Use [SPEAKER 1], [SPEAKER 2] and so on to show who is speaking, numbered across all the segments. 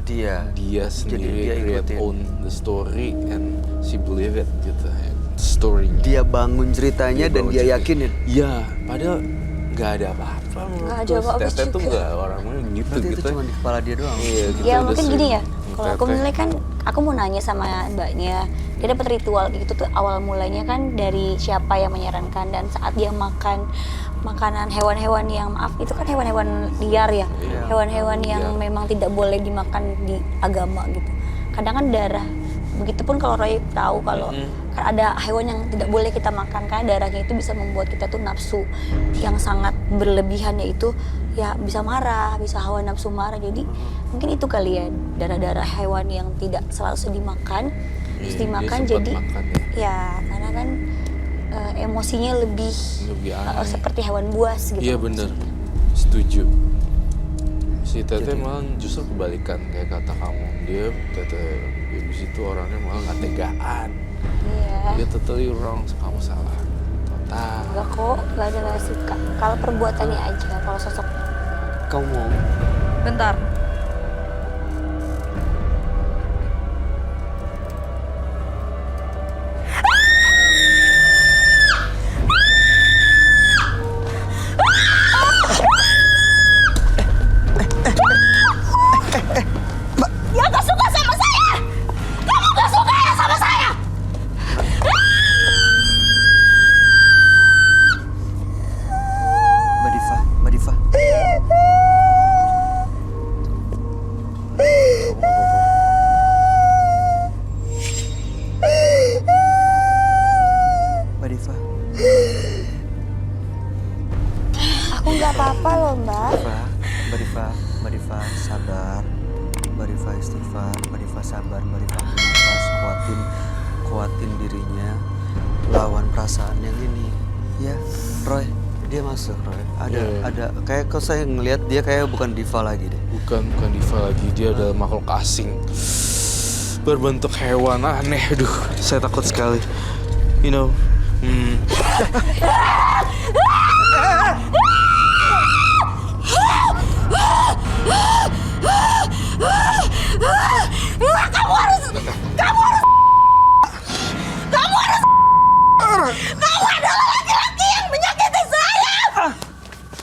[SPEAKER 1] dia sendiri
[SPEAKER 2] dia
[SPEAKER 1] create
[SPEAKER 2] ikutin.
[SPEAKER 1] own the story and she believe it gitu ya, story-nya.
[SPEAKER 2] Dia bangun ceritanya dan dia yakinin.
[SPEAKER 1] Iya, padahal nggak ada apa-apa menurut
[SPEAKER 3] Nggak ada
[SPEAKER 1] gue.
[SPEAKER 3] apa-apa
[SPEAKER 1] Teteh tuh
[SPEAKER 3] juga.
[SPEAKER 1] nggak orangnya gitu
[SPEAKER 2] Berarti itu
[SPEAKER 1] gitu.
[SPEAKER 2] cuma di kepala dia doang.
[SPEAKER 1] Iya, kita
[SPEAKER 3] Ya
[SPEAKER 1] udah
[SPEAKER 3] mungkin
[SPEAKER 1] sering
[SPEAKER 3] gini ya, kalau aku
[SPEAKER 1] Teteh.
[SPEAKER 3] menilai kan, aku mau nanya sama mbaknya, dia dapat ritual kayak gitu tuh awal mulanya kan dari siapa yang menyarankan, dan saat dia makan makanan hewan-hewan yang maaf itu kan hewan-hewan liar ya,
[SPEAKER 1] Iya,
[SPEAKER 3] hewan-hewan yang
[SPEAKER 1] liar.
[SPEAKER 3] memang tidak boleh dimakan di agama gitu. Kadang kan darah, begitupun kalau Roy tahu kalau kan ada hewan yang tidak boleh kita makan karena darahnya itu bisa membuat kita tuh nafsu yang sangat berlebihan, yaitu ya bisa marah, bisa hawa nafsu marah. Jadi mungkin itu kali ya, darah-darah hewan yang tidak selalu dimakan terus
[SPEAKER 1] Iya, dia
[SPEAKER 3] dimakan
[SPEAKER 1] sempat
[SPEAKER 3] jadi
[SPEAKER 1] makan
[SPEAKER 3] ya karena kan emosinya lebih
[SPEAKER 1] Lebih aneh.
[SPEAKER 3] seperti hewan buas gitu.
[SPEAKER 1] Iya bener, setuju. Si Teteh malah justru kebalikan kayak kata kamu. Dia Teteh habis itu orangnya malah nggak tegaan.
[SPEAKER 3] Iya.
[SPEAKER 1] Dia totally wrong, kamu salah. Total.
[SPEAKER 3] Enggak kok, nggak ada nggak suka. Kalau perbuatannya aja, kalau sosok
[SPEAKER 2] Kamu mau?
[SPEAKER 4] Bentar.
[SPEAKER 3] ya gak suka sama saya. Kamu gak suka ya sama saya?
[SPEAKER 2] Mbak Diva, Mbak Diva. Mbak Diva,
[SPEAKER 3] Aku nggak apa-apa loh mbak.
[SPEAKER 2] Mbak Diva, Mbak Diva sabar. Mbak Diva istighfar, Mbak Diva sabar, Mbak Diva ambil nafas, kuatin dirinya, lawan perasaan yang ini. Ya, Roy, dia masuk Roy. Ada kayak kok saya ngelihat dia kayak bukan diva lagi deh.
[SPEAKER 1] Bukan diva lagi, dia adalah makhluk asing berbentuk hewan aneh. Aduh, saya takut sekali. You know,
[SPEAKER 3] Kamu adalah laki-laki yang menyakiti saya.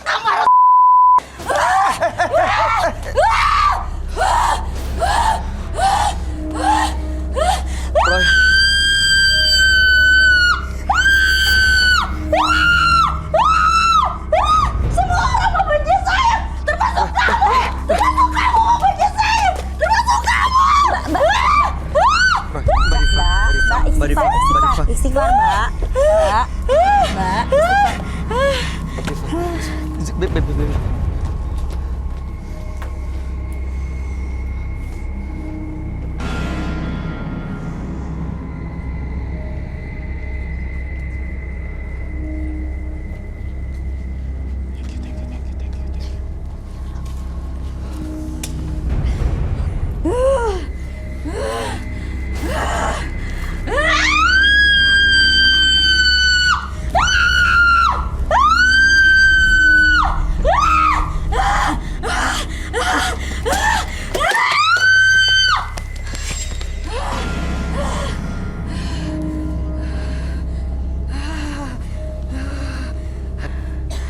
[SPEAKER 3] Kamu harus.
[SPEAKER 2] Roy,
[SPEAKER 3] Semua orang membenci saya, termasuk kamu. Termasuk kamu membenci saya, termasuk kamu. Mbak,
[SPEAKER 2] Roy, Mbak Diva, Mbak Diva, Mbak Diva.
[SPEAKER 3] istighfar, Mbak. Mbak,
[SPEAKER 2] Beb.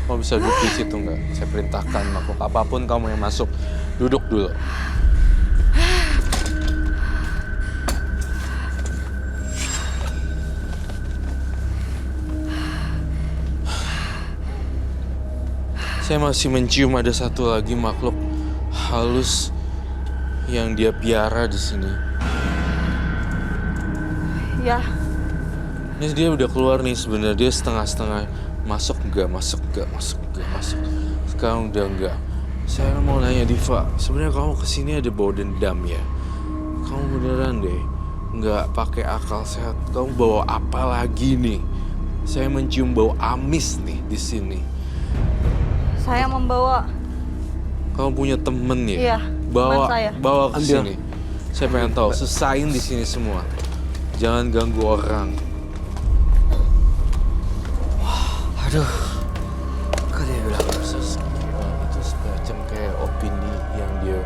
[SPEAKER 1] kamu bisa duduk di situ nggak? Saya perintahkan makhluk apapun kamu yang masuk, duduk dulu. Saya masih mencium ada satu lagi makhluk halus yang dia piara di sini.
[SPEAKER 4] Ya,
[SPEAKER 1] Ini dia udah keluar nih sebenarnya, dia setengah-setengah masuk enggak, masuk enggak, masuk enggak, masuk. Sekarang udah enggak. Saya mau nanya Diva, sebenarnya kamu kesini ada bawa dendam ya? Kamu beneran deh nggak pakai akal sehat. Kamu bawa apa lagi nih? Saya mencium bau amis nih di sini.
[SPEAKER 4] saya membawa.
[SPEAKER 1] Kamu punya temen ya?
[SPEAKER 4] Iya,
[SPEAKER 1] Bawa,
[SPEAKER 4] teman saya.
[SPEAKER 1] bawa ke
[SPEAKER 2] Ambil.
[SPEAKER 1] sini. Saya pengen tahu. Sesain di sini semua. Jangan ganggu orang.
[SPEAKER 2] Aduh, kok dia bilang
[SPEAKER 1] Itu semacam kayak opini yang dia,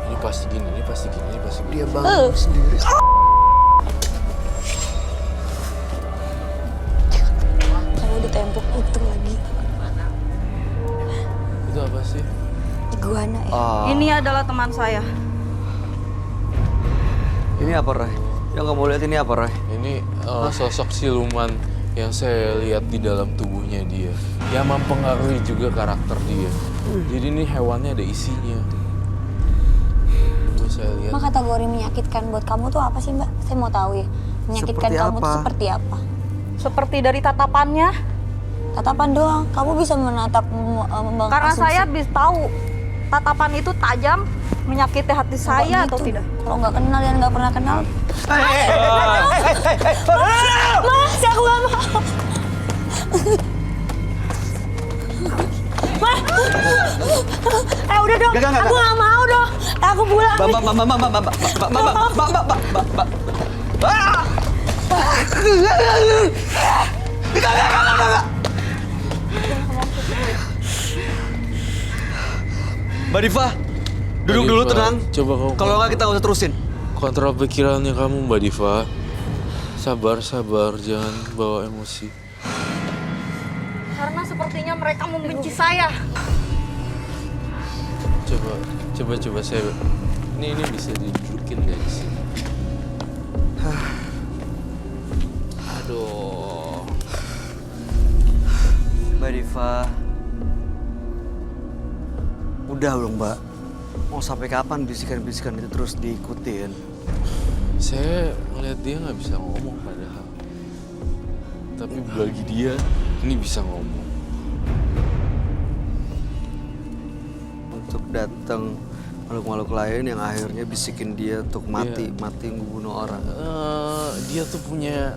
[SPEAKER 1] ini Ini pasti gini.
[SPEAKER 2] Dia bangun sendiri.
[SPEAKER 3] Kalau di tembok itu lagi.
[SPEAKER 1] Itu apa sih?
[SPEAKER 3] Iguana ya.
[SPEAKER 4] Ini adalah teman saya.
[SPEAKER 2] Ini apa, Ray? Yang kamu lihat ini apa, Ray?
[SPEAKER 1] Ini sosok siluman yang saya lihat di dalam tubuhnya dia. Yang mempengaruhi juga karakter dia. Jadi ini hewannya ada isinya. Coba saya lihat.
[SPEAKER 3] Mak, kategori menyakitkan buat kamu tuh apa sih, Mbak? Saya mau tahu ya. Menyakitkan
[SPEAKER 2] Seperti
[SPEAKER 3] kamu
[SPEAKER 2] apa?
[SPEAKER 3] tuh seperti apa?
[SPEAKER 4] Seperti dari tatapannya.
[SPEAKER 3] Tatapan doang. Kamu bisa menatap
[SPEAKER 4] Karena saya bisa tahu tatapan itu tajam, menyakiti hati saya atau tidak.
[SPEAKER 3] Kalau nggak kenal dan nggak pernah kenal. Mas, aku nggak mau. Mas, udah dong. Aku nggak mau dong. Aku pulang.
[SPEAKER 2] Mbak Diva, duduk dulu,
[SPEAKER 1] Diva,
[SPEAKER 2] tenang.
[SPEAKER 1] coba kamu
[SPEAKER 2] Kalau nggak kita nggak usah terusin.
[SPEAKER 1] kontrol pikirannya kamu, Mbak Diva. Sabar, jangan bawa emosi.
[SPEAKER 4] Karena sepertinya mereka membenci saya.
[SPEAKER 1] Coba saya. Ini bisa didudukin nggak di sini? Aduh.
[SPEAKER 2] Mbak Diva. Udah belum, Mbak? Mau sampai kapan bisikan-bisikan itu terus diikutin?
[SPEAKER 1] Saya ngeliat dia nggak bisa ngomong padahal. Tapi bagi dia, ini bisa ngomong.
[SPEAKER 2] Untuk datang makhluk-makhluk lain yang akhirnya bisikin dia untuk mati,
[SPEAKER 1] Iya.
[SPEAKER 2] mati ngebunuh orang.
[SPEAKER 1] Dia tuh punya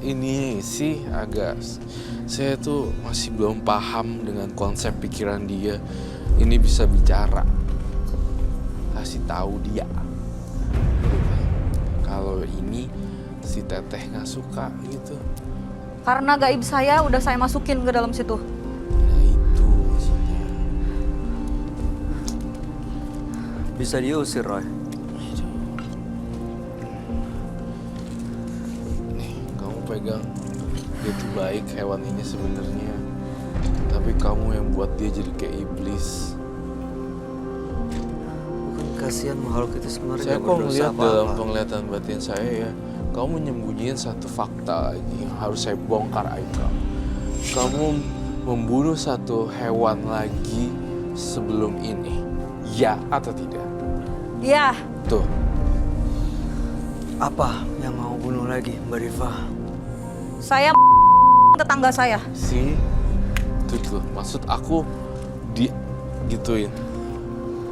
[SPEAKER 1] ini sih agak. Saya tuh masih belum paham dengan konsep pikiran dia. Ini bisa bicara. Kasih tahu dia. Kalau ini si Teteh nggak suka gitu.
[SPEAKER 4] Karena gaib saya udah saya masukin ke dalam situ.
[SPEAKER 1] Nah itu maksudnya.
[SPEAKER 2] Bisa diusir, Roy.
[SPEAKER 1] Nih, kamu pegang. Dia tuh baik hewan ini sebenarnya. Tapi kamu yang buat dia jadi kayak iblis.
[SPEAKER 2] Kasihan makhluk itu sebenarnya
[SPEAKER 1] Saya
[SPEAKER 2] nggak
[SPEAKER 1] kok
[SPEAKER 2] berdosa
[SPEAKER 1] melihat dalam
[SPEAKER 2] apa-apa.
[SPEAKER 1] penglihatan batin saya ya, kamu menyembunyiin satu fakta lagi yang harus saya bongkar aib kamu. Kamu membunuh satu hewan lagi sebelum ini. Ya atau tidak?
[SPEAKER 4] Iya,
[SPEAKER 1] Tuh,
[SPEAKER 2] Apa yang mau bunuh lagi, Mbak Diva?
[SPEAKER 4] saya tetangga saya.
[SPEAKER 1] si itu tuh maksud aku di gituin.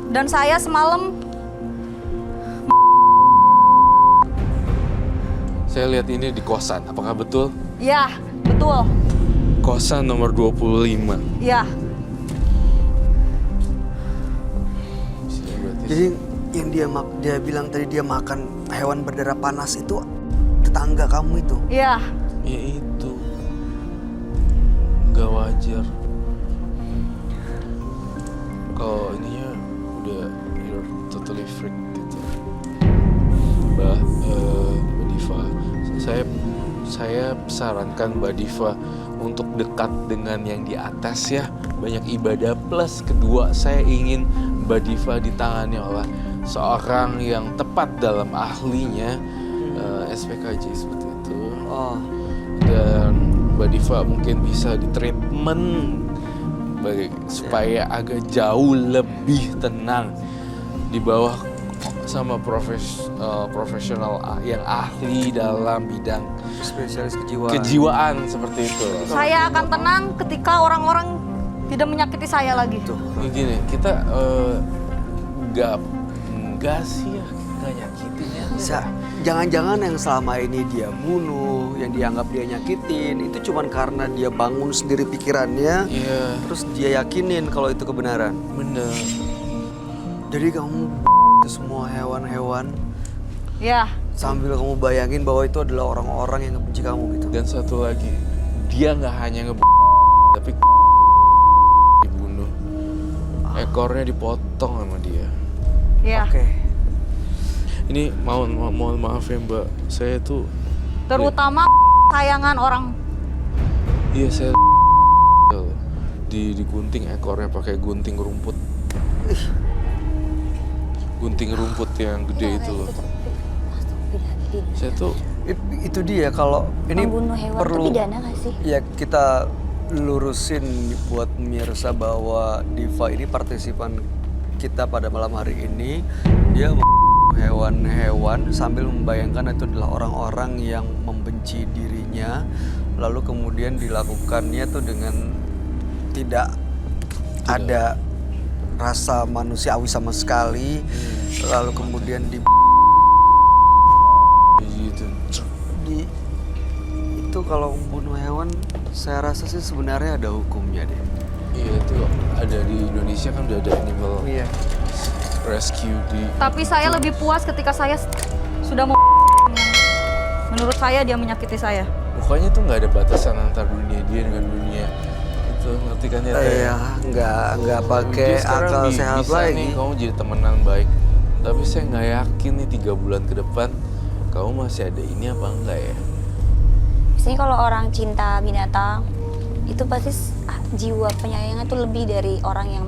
[SPEAKER 4] Dan saya semalam
[SPEAKER 1] Saya lihat ini di kosan, apakah betul?
[SPEAKER 4] ya, betul.
[SPEAKER 1] Kosan nomor 25.
[SPEAKER 4] Ya,
[SPEAKER 1] Sini berarti
[SPEAKER 2] Jadi yang dia bilang tadi dia makan hewan berdarah panas itu tetangga kamu itu.
[SPEAKER 4] ya.
[SPEAKER 1] ya itu nggak wajar. Kalau ininya udah you're totally freak gitu. Mbak Diva, saya sarankan Mbak Diva untuk dekat dengan yang di atas ya. Banyak ibadah plus kedua saya ingin Mbak Diva ditangani oleh seorang yang tepat dalam ahlinya, SPKJ seperti itu.
[SPEAKER 2] Oh,
[SPEAKER 1] Dan Mbak Diva mungkin bisa di treatment supaya agak jauh lebih tenang di bawah sama profesional yang ahli dalam bidang
[SPEAKER 2] spesialis kejiwaan.
[SPEAKER 1] kejiwaan seperti itu.
[SPEAKER 4] Saya akan tenang ketika orang-orang tidak menyakiti saya lagi.
[SPEAKER 2] Tuh.
[SPEAKER 1] Ini gini, kita enggak sih ya, nggak nyakitin ya.
[SPEAKER 2] Jangan-jangan yang selama ini dia bunuh, yang dianggap dia nyakitin, itu cuman karena dia bangun sendiri pikirannya,
[SPEAKER 1] Iya,
[SPEAKER 2] terus dia yakinin kalau itu kebenaran.
[SPEAKER 1] bener.
[SPEAKER 2] Jadi kamu ke semua hewan-hewan
[SPEAKER 4] Ya,
[SPEAKER 2] sambil kamu bayangin bahwa itu adalah orang-orang yang ngebenci kamu gitu.
[SPEAKER 1] Dan satu lagi, dia nggak hanya tapi dibunuh. Ekornya dipotong sama dia.
[SPEAKER 4] ya.
[SPEAKER 2] Oke,
[SPEAKER 1] Ini mohon maaf ya Mbak, saya tuh
[SPEAKER 4] Terutama sayangan orang.
[SPEAKER 1] iya saya digunting ekornya pakai gunting rumput. Gunting rumput yang gede itu loh. Saya tuh
[SPEAKER 2] Itu dia kalau ini
[SPEAKER 3] Membunuh hewan
[SPEAKER 2] perlu
[SPEAKER 3] itu pidana nggak sih?
[SPEAKER 2] ya kita lurusin buat pemirsa bahwa Diva ini partisipan kita pada malam hari ini. Dia hewan-hewan sambil membayangkan itu adalah orang-orang yang membenci dirinya, lalu kemudian dilakukannya tuh dengan tidak ada rasa manusiawi sama sekali, lalu kemudian
[SPEAKER 1] gitu.
[SPEAKER 2] itu kalau membunuh hewan saya rasa sih sebenarnya ada hukumnya deh.
[SPEAKER 1] Iya itu ada di Indonesia kan udah ada animal rescue di.
[SPEAKER 4] Tapi saya lebih puas ketika saya sudah mau menurut saya dia menyakiti saya.
[SPEAKER 1] Pokoknya tuh nggak ada batasan antar dunia dia dengan dunia itu, ngerti kan ya?
[SPEAKER 2] Iya, nggak pakai
[SPEAKER 1] Dia sekarang
[SPEAKER 2] akal sehat
[SPEAKER 1] bisa
[SPEAKER 2] lagi.
[SPEAKER 1] nih kamu jadi temenan baik, tapi saya nggak yakin nih 3 bulan ke depan kamu masih ada ini apa enggak ya?
[SPEAKER 3] Biasanya kalau orang cinta binatang itu pasti jiwa penyayangnya tuh lebih dari orang yang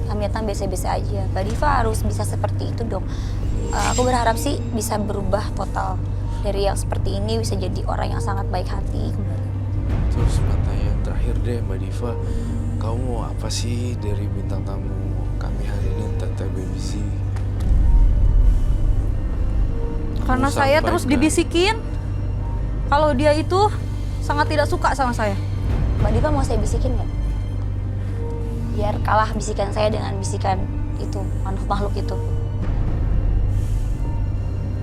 [SPEAKER 3] binatang biasa-biasa aja. Mbak Diva harus bisa seperti itu dong. Aku berharap sih bisa berubah total dari yang seperti ini, bisa jadi orang yang sangat baik hati kembali.
[SPEAKER 1] Terus pertanyaan terakhir deh Mbak Diva, kamu mau apa sih dari bintang tamu kami hari ini, Tete Baby Z?
[SPEAKER 4] Karena
[SPEAKER 1] Kamu
[SPEAKER 4] saya terus
[SPEAKER 1] sampaikan.
[SPEAKER 4] dibisikin kalau dia itu sangat tidak suka sama saya.
[SPEAKER 3] Mbak Diva mau saya bisikin nggak? Biar kalah bisikan saya dengan bisikan itu, makhluk itu.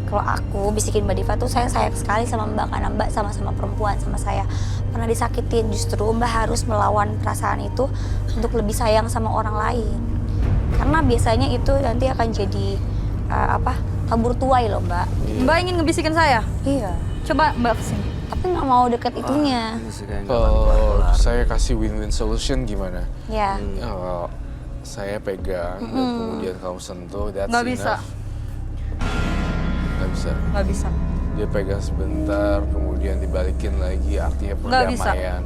[SPEAKER 3] Kalau aku bisikin Mbak Diva tuh saya sayang sekali sama Mbak, karena Mbak sama-sama perempuan sama saya. Pernah disakitin, justru Mbak harus melawan perasaan itu untuk lebih sayang sama orang lain. Karena biasanya itu nanti akan jadi tabur tuai loh Mbak.
[SPEAKER 4] Mbak ingin ngebisikin saya?
[SPEAKER 3] Iya.
[SPEAKER 4] Coba Mbak kesini.
[SPEAKER 3] Tapi nggak mau deket itunya.
[SPEAKER 2] Ini sih kayak nggak
[SPEAKER 1] Kalau
[SPEAKER 2] kelar-kelar.
[SPEAKER 1] saya kasih win-win solution gimana?
[SPEAKER 3] Ya.
[SPEAKER 1] Kalau saya pegang dan kemudian kamu sentuh, that's
[SPEAKER 4] Nggak bisa.
[SPEAKER 1] enough. Nggak bisa.
[SPEAKER 4] Nggak bisa.
[SPEAKER 1] Dia pegang sebentar, kemudian dibalikin lagi, artinya
[SPEAKER 4] Nggak bisa.
[SPEAKER 1] perdamaian.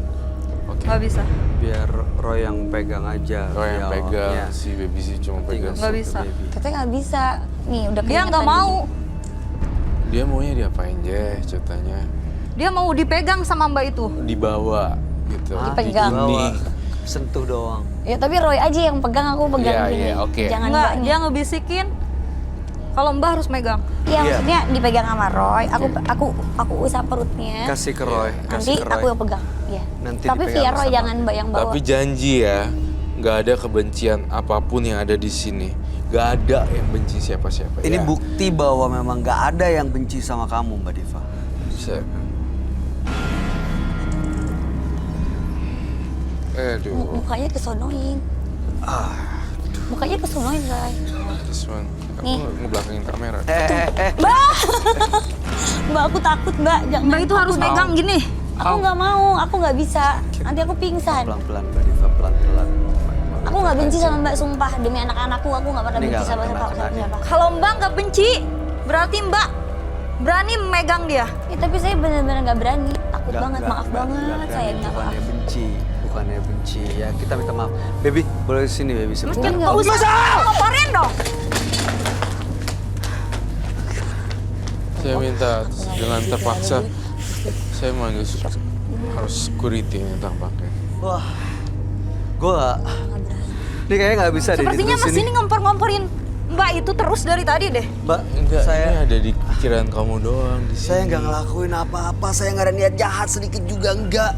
[SPEAKER 1] Oke.
[SPEAKER 4] Nggak bisa.
[SPEAKER 2] Biar Roy yang pegang aja.
[SPEAKER 1] Roy yang
[SPEAKER 2] Iya,
[SPEAKER 1] pegang,
[SPEAKER 2] iya.
[SPEAKER 1] si Baby Z cuma pegang.
[SPEAKER 4] Nggak
[SPEAKER 2] Satu
[SPEAKER 4] bisa.
[SPEAKER 2] baby.
[SPEAKER 3] Teteh nggak bisa. Nih udah
[SPEAKER 4] Dia
[SPEAKER 3] keringetan
[SPEAKER 4] nggak mau.
[SPEAKER 3] gini.
[SPEAKER 1] Dia maunya diapain Jeh ceritanya?
[SPEAKER 4] Dia mau dipegang sama Mbak itu.
[SPEAKER 1] Dibawa gitu.
[SPEAKER 2] Ah,
[SPEAKER 3] Dipegang.
[SPEAKER 1] Digini.
[SPEAKER 2] Sentuh doang.
[SPEAKER 3] Ya tapi Roy aja yang pegang, aku pegang
[SPEAKER 1] Iya,
[SPEAKER 3] gini.
[SPEAKER 1] iya, oke.
[SPEAKER 3] Jangan
[SPEAKER 4] Nggak,
[SPEAKER 3] Mbaknya.
[SPEAKER 4] dia ngebisikin kalau Mbak harus megang.
[SPEAKER 3] Iya,
[SPEAKER 2] Iya.
[SPEAKER 3] maksudnya dipegang sama Roy. Aku usap perutnya.
[SPEAKER 2] Kasih ke Roy.
[SPEAKER 3] Nanti
[SPEAKER 2] Kasih ke Roy.
[SPEAKER 3] aku yang pegang. Iya.
[SPEAKER 2] Nanti
[SPEAKER 3] Tapi
[SPEAKER 2] dipegang
[SPEAKER 3] via Roy
[SPEAKER 2] sama
[SPEAKER 3] jangan Mbak yang bawa.
[SPEAKER 1] Tapi janji ya, nggak ada kebencian apapun yang ada di sini. Nggak ada yang benci siapa-siapa.
[SPEAKER 2] Ini
[SPEAKER 1] ya.
[SPEAKER 2] bukti bahwa memang nggak ada yang benci sama kamu, Mbak Diva.
[SPEAKER 1] Bisa. Aduh,
[SPEAKER 3] Mukanya kesonoin. Mukanya kesonoin, Roy.
[SPEAKER 1] this one. Aku
[SPEAKER 3] Nih.
[SPEAKER 1] ngebelakangin kamera.
[SPEAKER 3] Mbak, aku takut, Mbak. Jangan.
[SPEAKER 4] Mbak itu harus megang gini.
[SPEAKER 3] Aku nggak mau, aku nggak bisa. Nanti aku pingsan.
[SPEAKER 2] Pelan-pelan, Mbak Diva, pelan-pelan.
[SPEAKER 3] Aku nggak benci sama Mbak, sumpah. Demi anak-anakku, aku nggak pernah
[SPEAKER 2] Ini
[SPEAKER 3] benci
[SPEAKER 2] nggak
[SPEAKER 3] sama
[SPEAKER 2] akan kena
[SPEAKER 3] siapa.
[SPEAKER 2] kenanya.
[SPEAKER 4] Kalau Mbak nggak benci, berarti Mbak berani megang dia.
[SPEAKER 3] Ya, tapi saya benar-benar nggak berani. Takut banget, maaf
[SPEAKER 2] Nggak
[SPEAKER 3] banget.
[SPEAKER 2] berani,
[SPEAKER 3] Saya minta maaf.
[SPEAKER 2] bukannya benci, bukannya benci. Ya kita minta maaf. Baby, boleh sini Baby sebentar.
[SPEAKER 3] Jangan, nggak
[SPEAKER 4] Nggak usah ngoporin dong.
[SPEAKER 1] Saya minta dengan terpaksa, saya manggil harus security yang tampaknya.
[SPEAKER 2] Wah, gua ini kayaknya nggak bisa deh
[SPEAKER 4] Sepertinya Mas
[SPEAKER 2] diterusin
[SPEAKER 4] ini ngompor-ngomporin Mbak itu terus dari tadi deh.
[SPEAKER 2] Mbak,
[SPEAKER 1] Enggak, ini
[SPEAKER 2] saya
[SPEAKER 1] ada di pikiran kamu doang di sini.
[SPEAKER 2] saya nggak ngelakuin apa-apa. Saya nggak ada niat jahat sedikit juga enggak.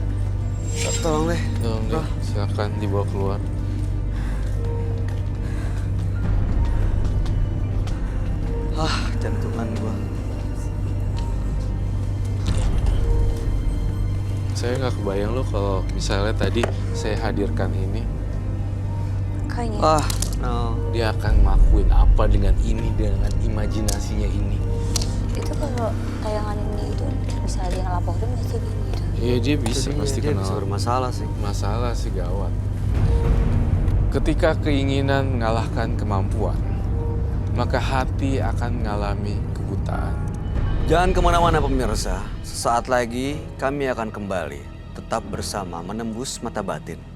[SPEAKER 2] Tolong deh.
[SPEAKER 1] Tolong deh, silakan dibawa keluar.
[SPEAKER 2] Jantungan gua.
[SPEAKER 1] Saya nggak kebayang loh kalau misalnya tadi saya hadirkan ini,
[SPEAKER 3] Kayaknya.
[SPEAKER 2] No.
[SPEAKER 1] dia akan ngelakuin apa dengan ini, dengan imajinasinya ini.
[SPEAKER 3] Itu kalau tayangan ini itu bisa dia ngelaporin nggak sih gitu?
[SPEAKER 1] Iya dia bisa pasti
[SPEAKER 2] dia
[SPEAKER 1] kenal.
[SPEAKER 2] bisa bermasalah sih.
[SPEAKER 1] Masalah sih gawat. Ketika keinginan mengalahkan kemampuan, maka hati akan mengalami kekuatan. ketakutan.
[SPEAKER 2] Jangan kemana-mana pemirsa, sesaat lagi kami akan kembali. Tetap bersama Menembus Mata Batin.